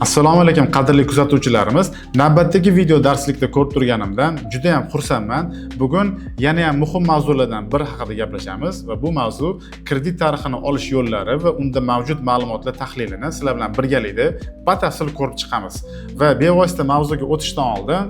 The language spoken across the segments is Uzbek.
Assalomu alaykum qadrli kuzatuvchilarimiz. Navbatdagi video darslikda ko'rib turganimdan juda ham xursandman. Bugun yana ham muhim mavzulardan biri haqida gaplashamiz va bu mavzu kredit tarixini olish yo'llari va unda mavjud ma'lumotlar tahlilini sizlar bilan birgalikda batafsil ko'rib chiqamiz. Va bevosita mavzuga o'tishdan oldin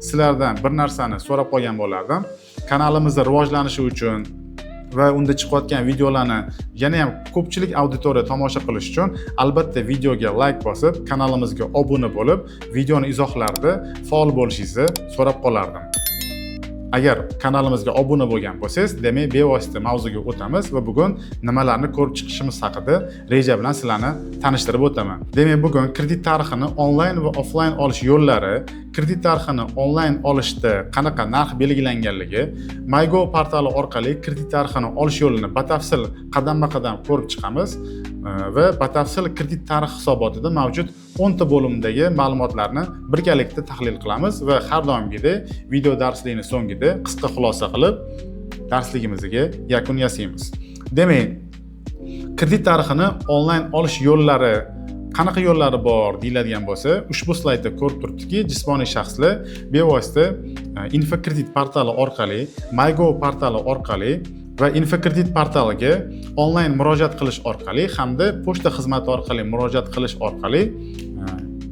sizlardan bir narsani so'rab qolgan bo'lardim. Kanalimizda rivojlanishi uchun va unda chiqayotgan videolarni yana ham ko'pchilik auditoriya tomosha qilish uchun albatta videoga like bosib, kanalimizga obuna bo'lib, videoni izohlarida faol bo'lishingizni so'rab qolardim. Agar kanalimizga obuna bo'lgan bo'lsangiz, demak bevosita mavzuga o'tamiz va bugun nimalarni ko'rib chiqishimiz haqida reja bilan sizlarni tanishtirib o'taman. Demak, bugun kredit tarixini onlayn va offlayn olish yo'llari, kredit tarixini onlayn olishda qanaqa narx belgilanganligi, MyGo portali orqali kredit tarixini olish yo'lini batafsil qadamma-qadam ko'rib chiqamiz va batafsil kredit tarix hisobotida mavjud 10 ta bo'limdagi ma'lumotlarni birgalikda tahlil qilamiz va har doimgidek video darslikning so'ngida qisqa xulosa qilib darsligimizga yakun yasaymiz. Demak, kredit tarixini onlayn olish yo'llari qanaqa yo'llari bor deyiladigan bo'lsa, ushbu slaydda ko'rib turibdiki, jismoniy shaxslar bevosita Infokredit portali orqali, MyGo portali orqali va Infokredit portaliga onlayn murojaat qilish orqali hamda pochta xizmati orqali murojaat qilish orqali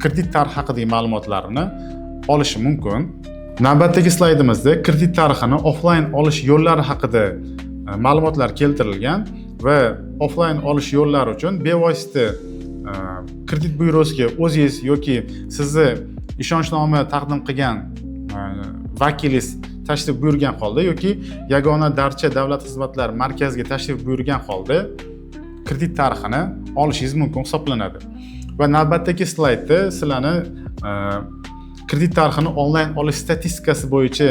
kredit tarixi haqidagi ma'lumotlarni olishi mumkin. Navbatdagi slaydimizda kredit tarixini offlayn olish yo'llari haqida ma'lumotlar keltirilgan va offlayn olish yo'llari uchun bevosita kredit byurosiga o'zingiz yoki sizni ishonchnoma taqdim qilgan vakilingiz tashrif buyurgan holda yoki yagona darcha davlat xizmatlari markaziga tashrif buyurgan holda kredit tarixini olishingiz mumkin hisoblanadi. Va navbatdagi slaydda sizlarni kredit tarixini onlayn olish statistikasi bo'yicha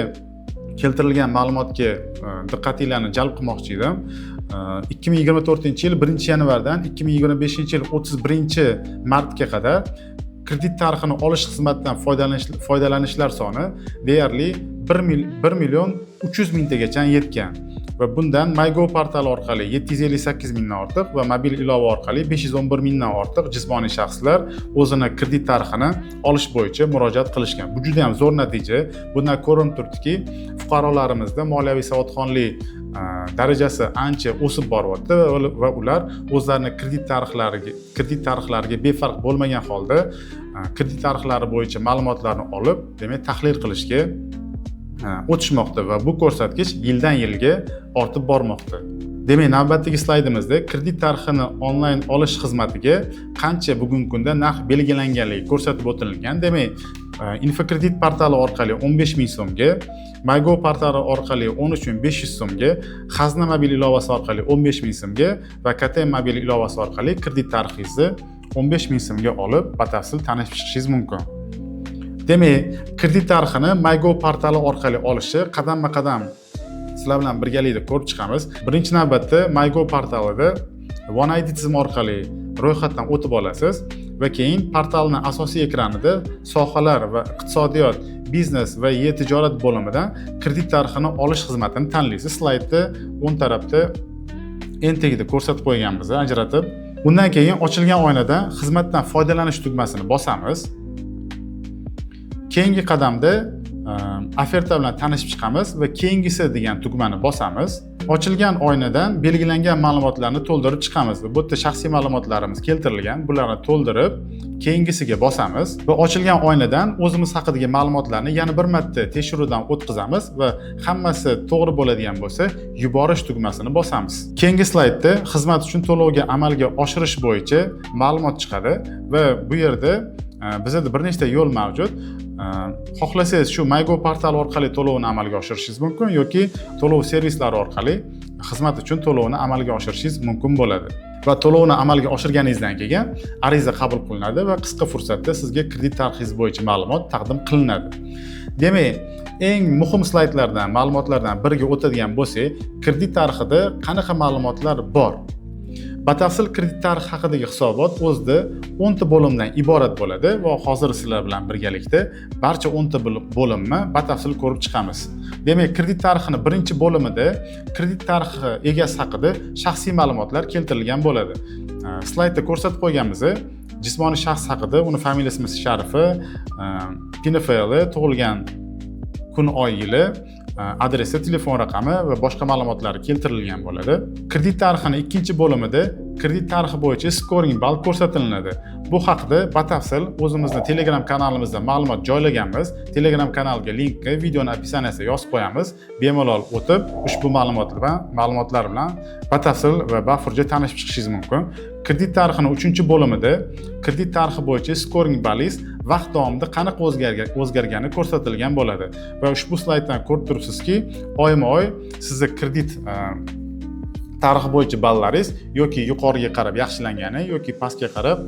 keltirilgan ma'lumotga diqqatinglarni jalb qilmoqchi edim. 2024-yil 1-yanvardan 2025-yil 31-martga qadar kredit tarixini olish xizmatidan foydalanishlar soni deyarli 1 million 300 mingtagacha yetgan. Va bundan MyGo portali orqali 758 mingdan ortiq va mobil ilova orqali 511 mingdan ortiq jismoniy shaxslar o'zini kredit tarixini olish bo'yicha murojaat qilishgan. Bu juda ham zo'r natija. Bundan ko'rinib turibdiki, fuqarolarimizda moliyaviy savodxonlik darajasi ancha o'sib boryapti va ular o'zlarining kredit tarixlariga befarq bo'lmagan holda kredit tarixlari bo'yicha ma'lumotlarni olib, demak, tahlil qilishga o'tishmoqda va bu ko'rsatkich yildan yilga ortib bormoqda. Demak, navbatdagi slaydimizda kredit tarixini onlayn olish xizmatiga qancha bugungi kunda narx belgilanganligi ko'rsatib o'tilgan. Demak, Infokredit portali orqali 15 ming so'mga, MyGo portali orqali 13.500 so'mga, Xazna mobil ilovasi orqali 15 ming so'mga va KTM mobil ilovasi orqali kredit tarixingizni 15 ming so'mga olib, batafsil tanishib chiqishingiz mumkin. Demak, kredit tarixini MyGo portali orqali olishni qadamma-qadam sizlar bilan birgalikda ko'rib chiqamiz. Birinchi navbatda MyGo portalida OneID tizimi orqali ro'yxatdan o'tib olasiz va keyin portalning asosiy ekranida sohalar va iqtisodiyot, biznes va tijorat bo'limidan kredit tarixini olish xizmatini tanlaysiz. Slaydda o'ng tarafda entagida ko'rsatib qo'yganmiz, ajratib. Undan keyin ochilgan oynadan xizmatdan foydalanish tugmasini bosamiz. Keyingi qadamda oferta bilan tanishib chiqamiz va keyingisi degan tugmani bosamiz. Ochilgan oynadan belgilangan ma'lumotlarni to'ldirib chiqamiz. Bu yerda shaxsiy ma'lumotlarimiz keltirilgan. Bularni to'ldirib, keyingisiga bosamiz va ochilgan oynadan o'zimiz haqidagi ma'lumotlarni yana bir marta tekshiruvdan o'tkazamiz va hammasi to'g'ri bo'ladigan bo'lsa, yuborish tugmasini bosamiz. Keyingi slaydda xizmat uchun to'lovga amalga oshirish bo'yicha ma'lumot chiqadi va bu yerda bizda bir nechta yo'l mavjud. Xohlasangiz shu MyGo portali orqali to'lovni amalga oshirishingiz mumkin yoki to'lov servislari orqali xizmat uchun to'lovni amalga oshirishingiz mumkin bo'ladi. Va to'lovni amalga oshirganingizdan keyin ariza qabul qilinadi va qisqa fursatda sizga kredit tarixingiz bo'yicha ma'lumot taqdim qilinadi. Demak, eng muhim slaydlardan, ma'lumotlardan biriga o'tadigan bo'lsak, kredit tarixida qanaqa ma'lumotlar bor? Batafsil kredit tarixi haqidagi hisobot o'zida 10 ta bo'limdan iborat bo'ladi va hozir sizlar bilan birgalikda barcha 10 ta bo'limni batafsil ko'rib chiqamiz. Demak, kredit tarixining birinchi bo'limida kredit tarixi egasi haqida shaxsiy ma'lumotlar keltirilgan bo'ladi. Slaydda ko'rsatib qo'yganimiz jismoniy shaxs haqida, uni familiyasi sharifi, PNFL, tug'ilgan kun, oy, yili, adresi, telefon raqami va boshqa ma'lumotlari keltirilgan bo'ladi. Kredit tarixining ikkinchi bo'limida kredit tarixi bo'yicha scoring ball ko'rsatiladi. Bu haqida batafsil o'zimizning Telegram kanalimizda ma'lumot joylaganmiz. Telegram kanalga linkni videoning описаниясida yozib qo'yamiz. Bemalol o'tib, ushbu ma'lumotlar bilan batafsil va bafurja tanishib chiqishingiz mumkin. Kredit tarixining 3-bo'limida kredit tarixi bo'yicha scoring ballingiz vaqt davomida qanaqa o'zgargani ko'rsatilgan bo'ladi. Va ushbu slayddan ko'rib turibsizki, oyma-oy sizni kredit tarixi bo'yicha ballaringiz yoki yuqoriga qarab yaxshilangani yoki pastga qarab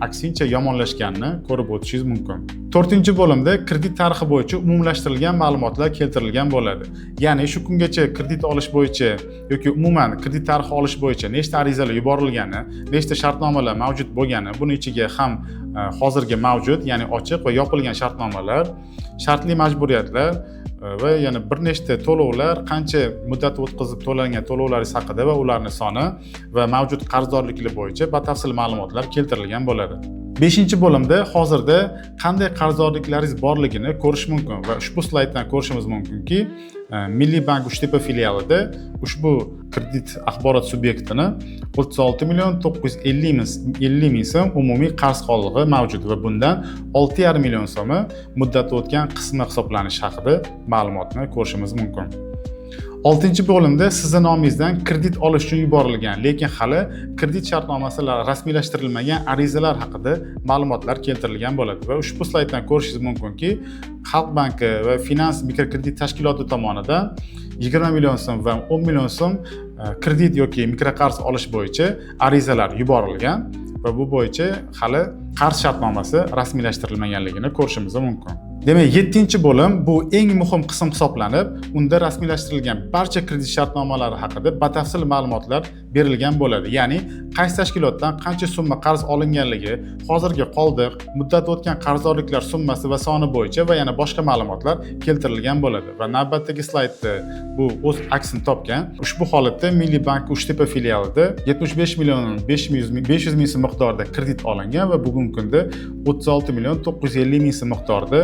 aksincha yomonlashganini ko'rib o'tishingiz mumkin. 4-bo'limda kredit tarixi bo'yicha umumlashtirilgan ma'lumotlar keltirilgan bo'ladi. Ya'ni shu kungacha kredit olish bo'yicha yoki umuman kredit tarixi olish bo'yicha nechta arizalar yuborilgani, nechta shartnomalar mavjud bo'lgani, buning ichiga ham hozirgi mavjud, ya'ni ochiq va yopilgan shartnomalar, shartli majburiyatlar va yana bir nechta to'lovlar, qancha muddat o'tkazib to'langan to'lovlaringiz haqida va ularning soni va mavjud qarzdorliklar bo'yicha batafsil ma'lumotlar keltirilgan bo'ladi. 5-bo'limda hozirda qanday qarzdorliklaringiz borligini ko'rish mumkin va ushbu slayddan ko'rishimiz mumkinki, Milliy bank Uchtepa filialida ushbu kredit axborot subyektini 36.950 ming so'm umumiy qarz qoldig'i mavjud va bundan 6,5 million so'mi muddati o'tgan qismi hisoblanishi haqida ma'lumotni ko'rishimiz mumkin. 6-bo'limda sizni nomingizdan kredit olish uchun yuborilgan, lekin hali kredit shartnomasi rasmiylashtirilmagan arizalar haqida ma'lumotlar keltirilgan bo'ladi va ushbu slayddan ko'rishingiz mumkinki, Xalq banki va Finans mikrokredit tashkiloti tomonidan 20 million so'm va 10 million so'm kredit yoki mikroqarz olish bo'yicha arizalar yuborilgan va bu bo'yicha hali qarz shartnomasi rasmiylashtirilmaganligini ko'rishimiz mumkin. Demak, 7-bo'lim bu eng muhim qism hisoblanib, unda rasmiylashtirilgan barcha kredit shartnomalari haqida batafsil ma'lumotlar berilgan bo'ladi. Ya'ni qaysi tashkilotdan qancha summa qarz olinganligi, hozirgi qoldiq, muddat o'tgan qarzdorliklar summasi va soni bo'yicha va yana boshqa ma'lumotlar keltirilgan bo'ladi. Va navbatdagi slaydda bu o'z aksini topgan. Ushbu holatda Milliy bank Uchtepa filialida 75 million 500 ming so'm miqdorida kredit olingan va bugungi kunda 36 million 950 ming so'm miqdorida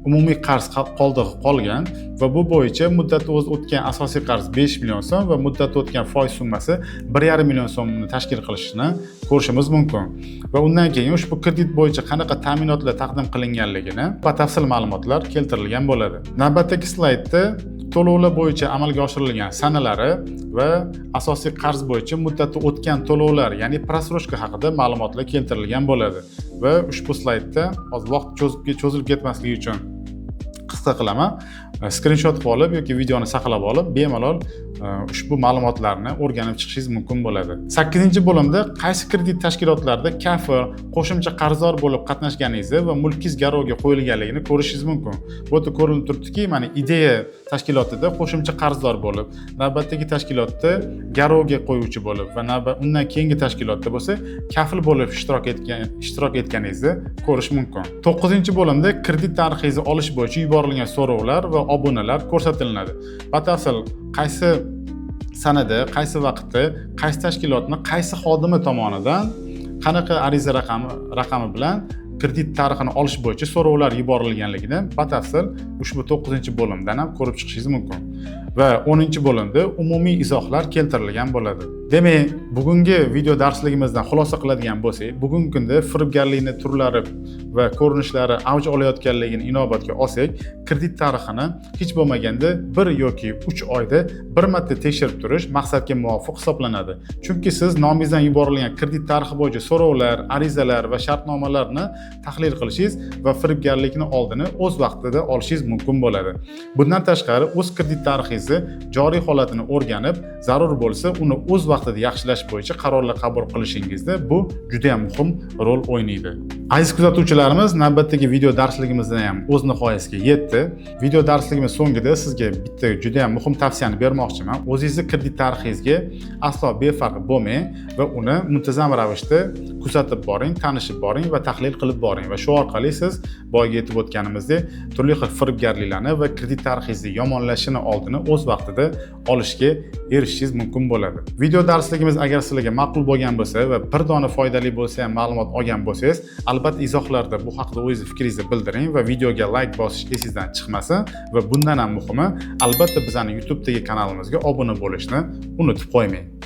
umumiy qarz qoldig'i qolgan va bu bo'yicha muddati o'tgan asosiy qarz 5 million so'm va muddati o'tgan foiz summasi 1,5 million so'mni tashkil qilishini ko'rishimiz mumkin. Va undan keyin ushbu kredit bo'yicha qanaqa ta'minotlar taqdim qilinganligini batafsil ma'lumotlar keltirilgan bo'ladi. Navbatdagi slaydda to'lovlar bo'yicha amalga oshirilgan sanalari va asosiy qarz bo'yicha muddati o'tgan to'lovlar, ya'ni prasrochka haqida ma'lumotlar keltirilgan bo'ladi. Va ushbu slaydda hozir vaqt cho'zilib ketmasligi uchun qisqa qilaman. Screenshot olib yoki videoni saqlab olib, bemalol ushbu ma'lumotlarni o'rganib chiqishingiz mumkin bo'ladi. 8-bo'limda qaysi kredit tashkilotlarida kafil, qo'shimcha qarzdor bo'lib qatnashganingizni va mulkingiz garovga qo'yilganligini ko'rishingiz mumkin. Bu yerda ko'rinib turibdiki, mana Ideya tashkilotida qo'shimcha qarzdor bo'lib, navbatdagi tashkilotda garovga qo'yuvchi bo'lib va undan keyingi tashkilotda bo'lsa kafil bo'lib ishtirok etganingizni ko'rish mumkin. 9-bo'limda kredit tarixingizni olish bo'yicha yuborilgan so'rovlar va obunalar ko'rsatiladi. Batafsil qaysi sanada, qaysi vaqtda, qaysi tashkilotni, qaysi xodimi tomonidan qanaqa ariza raqami bilan kredit tarixini olish bo'yicha so'rovlar yuborilganligini batafsil ushbu 9-bo'limdan ham ko'rib chiqishingiz mumkin. Va 10-bo'limda umumiy izohlar keltirilgan bo'ladi. Demak, bugungi video darsligimizdan xulosa qiladigan bo'lsak, bugungi kunda firibgarlikning turlari va ko'rinishlari avj olayotganligini inobatga olsak, kredit tarixini hech bo'lmaganda 1 yoki 3 oyda bir marta tekshirib turish maqsadga muvofiq hisoblanadi. Chunki siz nomingizdan yuborilgan kredit tarixi bo'yicha so'rovlar, arizalar va shartnomalarni tahlil qilishingiz va firibgarlikning oldini o'z vaqtida olishingiz mumkin bo'ladi. Bundan tashqari, o'z kredit tarixingizni joriy holatini o'rganib, zarur bo'lsa, uni o'z vaqtida yaxshilash bo'yicha qarorlar qabul qilishingizda bu juda ham muhim rol o'ynaydi. Aziz kuzatuvchilarimiz, navbatdagi video darsligimizda ham o'z nihoyasiga yetdi. Video darsligimiz so'ngida sizga bitta juda ham muhim tavsiyani bermoqchiman. O'zingizni kredit tarixingizga aslo befarq bo'lmang va uni muntazam ravishda kuzatib boring, tanishib boring va tahlil qilib boring va shu orqali siz boyga aytib o'tganimizdek turli xil firibgarliklarni va kredit tarixingizni yomonlashini oldini o'z vaqtida olishga erishishingiz mumkin bo'ladi. Video darsligimiz agar sizlarga ma'qul bo'lgan bo'lsa va bir dona foydali bo'lsa ham ma'lumot olgan bo'lsangiz, albatta izohlarda bu haqida o'zingiz fikringizni bildiring va videoga like bosish esingizdan chiqmasin va bundan ham muhimi, albatta bizning YouTube'dagi kanalimizga obuna bo'lishni unutib qo'ymang.